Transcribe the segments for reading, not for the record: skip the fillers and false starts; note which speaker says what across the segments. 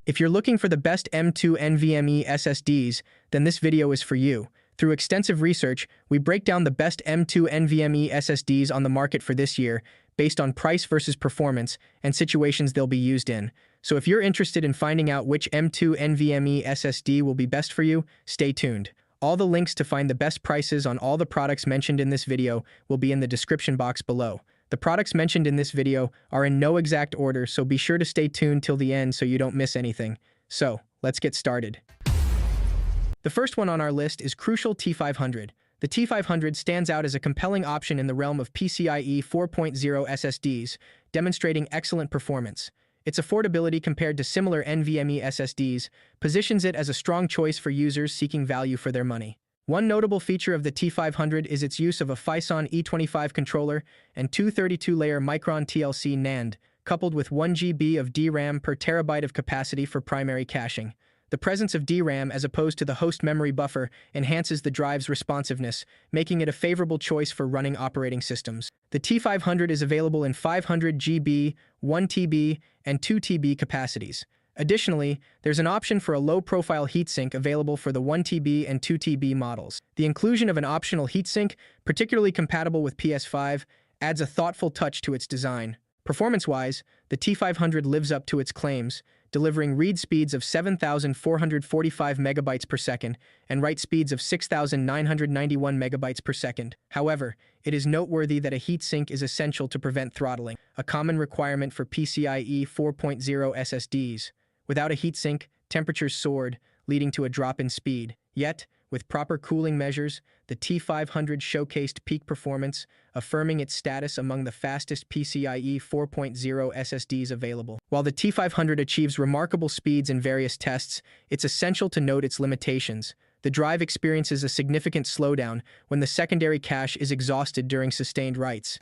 Speaker 1: If you're looking for the best M.2 NVMe SSDs, then this video is for you. Through extensive research, we break down the best M.2 NVMe SSDs on the market for this year, based on price versus performance and situations they'll be used in. So if you're interested in finding out which M.2 NVMe SSD will be best for you, stay tuned. All the links to find the best prices on all the products mentioned in this video will be in the description box below. The products mentioned in this video are in no exact order, so be sure to stay tuned till the end so you don't miss anything. So, let's get started. The first one on our list is Crucial T500. The T500 stands out as a compelling option in the realm of PCIe 4.0 SSDs, demonstrating excellent performance. Its affordability compared to similar NVMe SSDs positions it as a strong choice for users seeking value for their money. One notable feature of the T500 is its use of a Phison E25 controller and 232-layer Micron TLC NAND, coupled with 1 GB of DRAM per terabyte of capacity for primary caching. The presence of DRAM as opposed to the host memory buffer enhances the drive's responsiveness, making it a favorable choice for running operating systems. The T500 is available in 500 GB, 1 TB, and 2 TB capacities. Additionally, there's an option for a low-profile heatsink available for the 1 TB and 2 TB models. The inclusion of an optional heatsink, particularly compatible with PS5, adds a thoughtful touch to its design. Performance-wise, the T500 lives up to its claims, delivering read speeds of 7,445 megabytes per second and write speeds of 6,991 megabytes per second. However, it is noteworthy that a heatsink is essential to prevent throttling, a common requirement for PCIe 4.0 SSDs. Without a heatsink, temperatures soared, leading to a drop in speed. Yet, with proper cooling measures, the T500 showcased peak performance, affirming its status among the fastest PCIe 4.0 SSDs available. While the T500 achieves remarkable speeds in various tests, it's essential to note its limitations. The drive experiences a significant slowdown when the secondary cache is exhausted during sustained writes.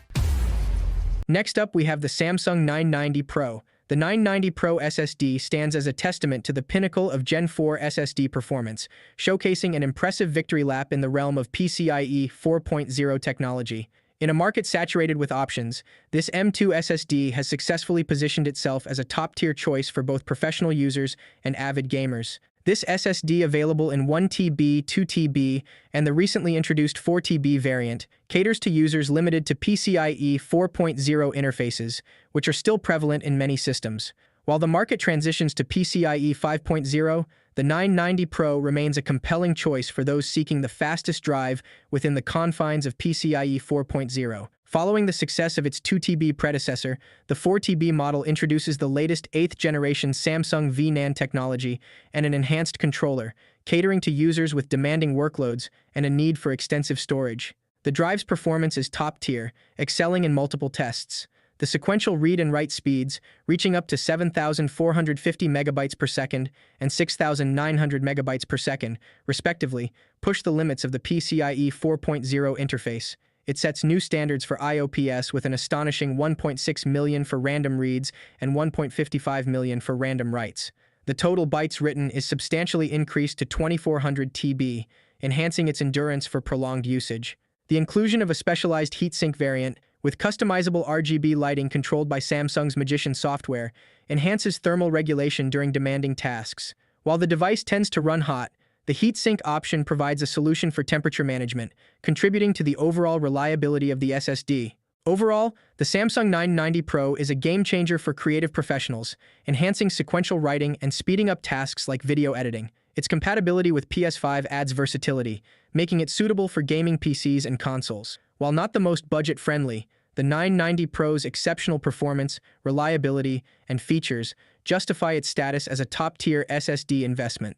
Speaker 1: Next up, we have the Samsung 990 Pro. The 990 Pro SSD stands as a testament to the pinnacle of Gen 4 SSD performance, showcasing an impressive victory lap in the realm of PCIe 4.0 technology. In a market saturated with options, this M.2 SSD has successfully positioned itself as a top-tier choice for both professional users and avid gamers. This SSD, available in 1 TB, 2 TB, and the recently introduced 4 TB variant, caters to users limited to PCIe 4.0 interfaces, which are still prevalent in many systems. While the market transitions to PCIe 5.0, the 990 Pro remains a compelling choice for those seeking the fastest drive within the confines of PCIe 4.0. Following the success of its 2 TB predecessor, the 4 TB model introduces the latest 8th-generation Samsung vNAND technology and an enhanced controller, catering to users with demanding workloads and a need for extensive storage. The drive's performance is top-tier, excelling in multiple tests. The sequential read and write speeds, reaching up to 7,450 megabytes per second and 6,900 megabytes per second, respectively, push the limits of the PCIe 4.0 interface. It sets new standards for IOPS with an astonishing 1.6 million for random reads and 1.55 million for random writes. The total bytes written is substantially increased to 2,400 TB, enhancing its endurance for prolonged usage. The inclusion of a specialized heatsink variant, with customizable RGB lighting controlled by Samsung's Magician software, enhances thermal regulation during demanding tasks. While the device tends to run hot, the heatsink option provides a solution for temperature management, contributing to the overall reliability of the SSD. Overall, the Samsung 990 Pro is a game-changer for creative professionals, enhancing sequential writing and speeding up tasks like video editing. Its compatibility with PS5 adds versatility, making it suitable for gaming PCs and consoles. While not the most budget-friendly, the 990 Pro's exceptional performance, reliability, and features justify its status as a top-tier SSD investment.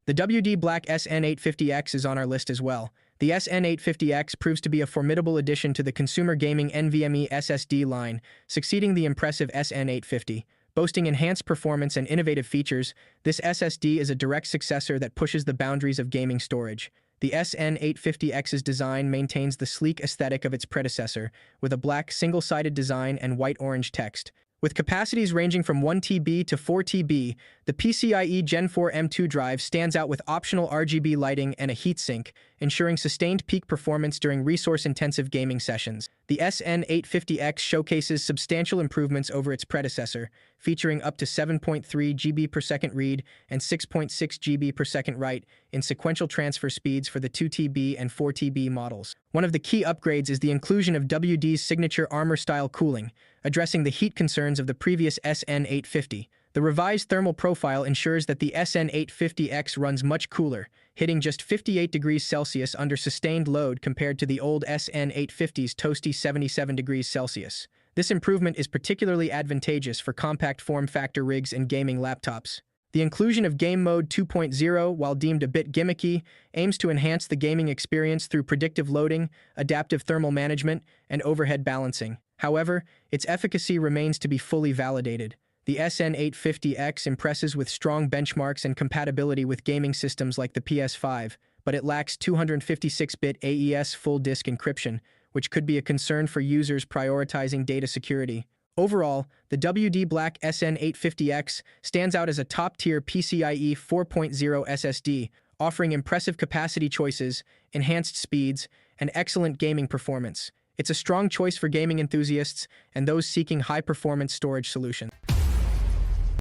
Speaker 1: The WD Black SN850X is on our list as well. The SN850X proves to be a formidable addition to the consumer gaming NVMe SSD line, succeeding the impressive SN850. Boasting enhanced performance and innovative features, this SSD is a direct successor that pushes the boundaries of gaming storage. The SN850X's design maintains the sleek aesthetic of its predecessor, with a black single-sided design and white-orange text. With capacities ranging from 1 TB to 4 TB, the PCIe Gen 4 M.2 drive stands out with optional RGB lighting and a heatsink, ensuring sustained peak performance during resource-intensive gaming sessions. The SN850X showcases substantial improvements over its predecessor, featuring up to 7.3 GB per second read and 6.6 GB per second write in sequential transfer speeds for the 2TB and 4TB models. One of the key upgrades is the inclusion of WD's signature armor-style cooling, addressing the heat concerns of the previous SN850. The revised thermal profile ensures that the SN850X runs much cooler, hitting just 58 degrees Celsius under sustained load compared to the old SN850's toasty 77 degrees Celsius. This improvement is particularly advantageous for compact form factor rigs and gaming laptops. The inclusion of Game Mode 2.0, while deemed a bit gimmicky, aims to enhance the gaming experience through predictive loading, adaptive thermal management, and overhead balancing. However, its efficacy remains to be fully validated. The SN850X impresses with strong benchmarks and compatibility with gaming systems like the PS5, but it lacks 256-bit AES full-disk encryption, which could be a concern for users prioritizing data security. Overall, the WD Black SN850X stands out as a top-tier PCIe 4.0 SSD, offering impressive capacity choices, enhanced speeds, and excellent gaming performance. It's a strong choice for gaming enthusiasts and those seeking high-performance storage solutions.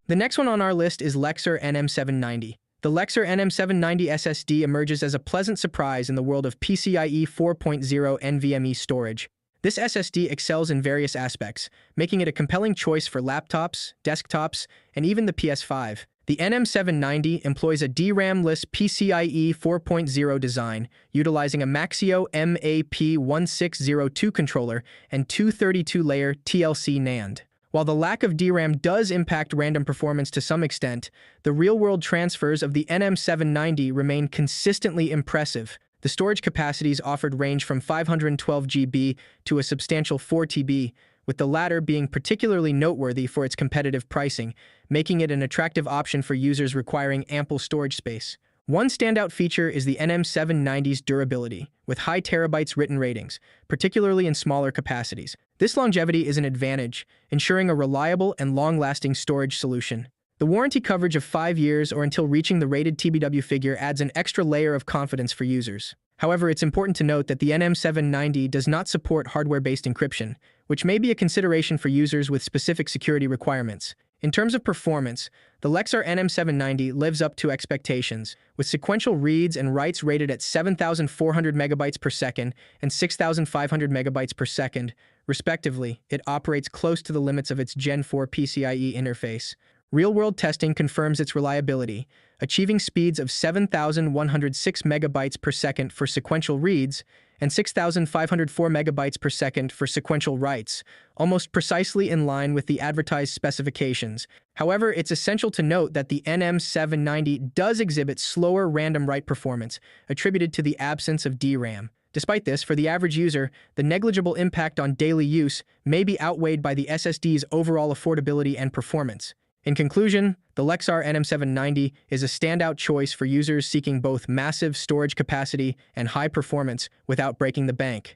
Speaker 1: The next one on our list is Lexar NM790. The Lexar NM790 SSD emerges as a pleasant surprise in the world of PCIe 4.0 NVMe storage. This SSD excels in various aspects, making it a compelling choice for laptops, desktops, and even the PS5. The NM790 employs a DRAM-less PCIe 4.0 design, utilizing a Maxio MAP1602 controller and 232-layer TLC NAND. While the lack of DRAM does impact random performance to some extent, the real-world transfers of the NM790 remain consistently impressive. The storage capacities offered range from 512 GB to a substantial 4 TB, with the latter being particularly noteworthy for its competitive pricing, making it an attractive option for users requiring ample storage space. One standout feature is the NM790's durability, with high terabytes written ratings, particularly in smaller capacities. This longevity is an advantage, ensuring a reliable and long-lasting storage solution. The warranty coverage of 5 years or until reaching the rated TBW figure adds an extra layer of confidence for users. However, it's important to note that the NM790 does not support hardware-based encryption, which may be a consideration for users with specific security requirements. In terms of performance, the Lexar NM790 lives up to expectations, with sequential reads and writes rated at 7,400 megabytes per second and 6,500 megabytes per second, respectively. It operates close to the limits of its Gen 4 PCIe interface. Real-world testing confirms its reliability, achieving speeds of 7,106 megabytes per second for sequential reads and 6,504 megabytes per second for sequential writes, almost precisely in line with the advertised specifications. However, it's essential to note that the NM790 does exhibit slower random write performance, attributed to the absence of DRAM. Despite this, for the average user, the negligible impact on daily use may be outweighed by the SSD's overall affordability and performance. In conclusion, the Lexar NM790 is a standout choice for users seeking both massive storage capacity and high performance without breaking the bank.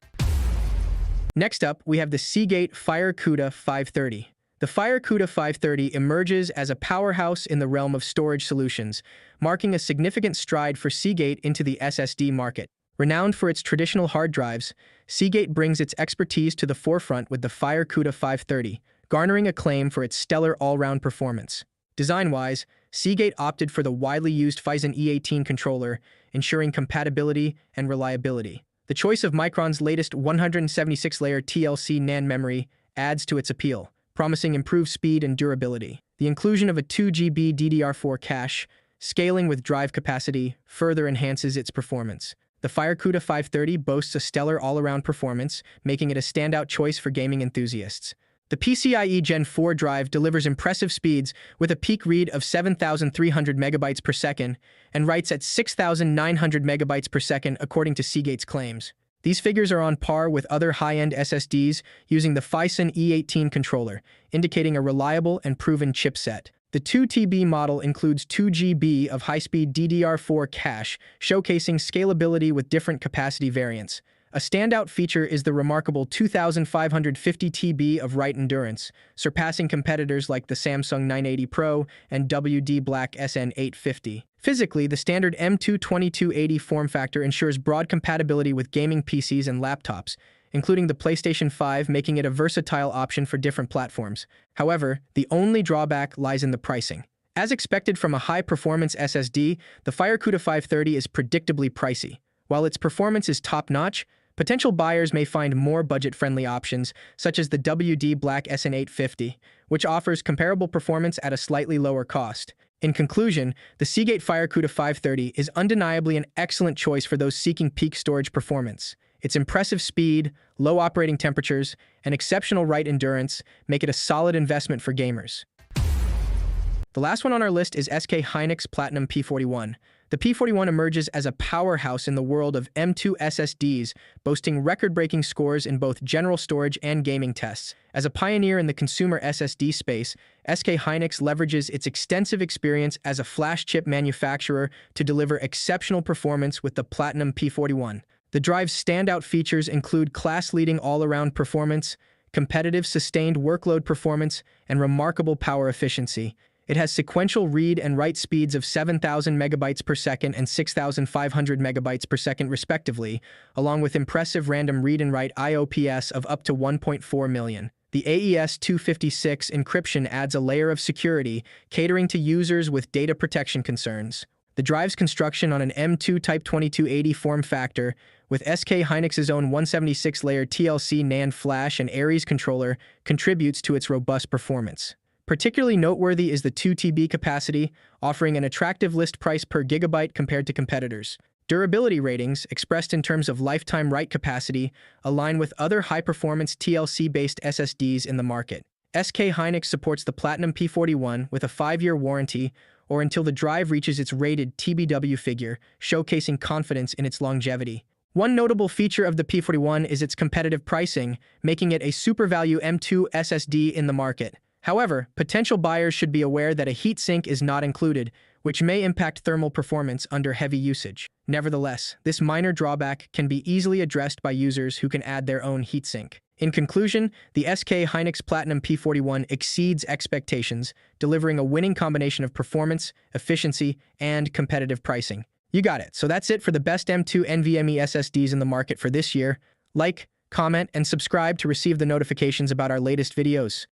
Speaker 1: Next up, we have the Seagate FireCuda 530. The FireCuda 530 emerges as a powerhouse in the realm of storage solutions, marking a significant stride for Seagate into the SSD market. Renowned for its traditional hard drives, Seagate brings its expertise to the forefront with the FireCuda 530, garnering acclaim for its stellar all-round performance. Design-wise, Seagate opted for the widely used Phison E18 controller, ensuring compatibility and reliability. The choice of Micron's latest 176-layer TLC NAND memory adds to its appeal, promising improved speed and durability. The inclusion of a 2 GB DDR4 cache, scaling with drive capacity, further enhances its performance. The FireCuda 530 boasts a stellar all-around performance, making it a standout choice for gaming enthusiasts. The PCIe Gen 4 drive delivers impressive speeds with a peak read of 7,300 megabytes per second and writes at 6,900 megabytes per second according to Seagate's claims. These figures are on par with other high-end SSDs using the Phison E18 controller, indicating a reliable and proven chipset. The 2 TB model includes 2 GB of high-speed DDR4 cache, showcasing scalability with different capacity variants. A standout feature is the remarkable 2,550 TB of write endurance, surpassing competitors like the Samsung 980 Pro and WD Black SN850. Physically, the standard M.2 2280 form factor ensures broad compatibility with gaming PCs and laptops, including the PlayStation 5, making it a versatile option for different platforms. However, the only drawback lies in the pricing. As expected from a high-performance SSD, the FireCuda 530 is predictably pricey. While its performance is top-notch, potential buyers may find more budget-friendly options, such as the WD Black SN850, which offers comparable performance at a slightly lower cost. In conclusion, the Seagate FireCuda 530 is undeniably an excellent choice for those seeking peak storage performance. Its impressive speed, low operating temperatures, and exceptional write endurance make it a solid investment for gamers. The last one on our list is SK Hynix Platinum P41. The P41 emerges as a powerhouse in the world of M.2 SSDs, boasting record-breaking scores in both general storage and gaming tests. As a pioneer in the consumer SSD space, SK Hynix leverages its extensive experience as a flash chip manufacturer to deliver exceptional performance with the Platinum P41. The drive's standout features include class-leading all-around performance, competitive sustained workload performance, and remarkable power efficiency. It has sequential read and write speeds of 7,000 megabytes per second and 6,500 megabytes per second respectively, along with impressive random read and write IOPS of up to 1.4 million. The AES-256 encryption adds a layer of security, catering to users with data protection concerns. The drive's construction on an M.2 Type 2280 form factor, with SK Hynix's own 176-layer TLC NAND flash and Aries controller, contributes to its robust performance. Particularly noteworthy is the 2 TB capacity, offering an attractive list price per gigabyte compared to competitors. Durability ratings, expressed in terms of lifetime write capacity, align with other high-performance TLC-based SSDs in the market. SK Hynix supports the Platinum P41 with a 5-year warranty, or until the drive reaches its rated TBW figure, showcasing confidence in its longevity. One notable feature of the P41 is its competitive pricing, making it a super value M.2 SSD in the market. However, potential buyers should be aware that a heatsink is not included, which may impact thermal performance under heavy usage. Nevertheless, this minor drawback can be easily addressed by users who can add their own heatsink. In conclusion, the SK Hynix Platinum P41 exceeds expectations, delivering a winning combination of performance, efficiency, and competitive pricing. You got it. So that's it for the best M.2 NVMe SSDs in the market for this year. Like, comment, and subscribe to receive the notifications about our latest videos.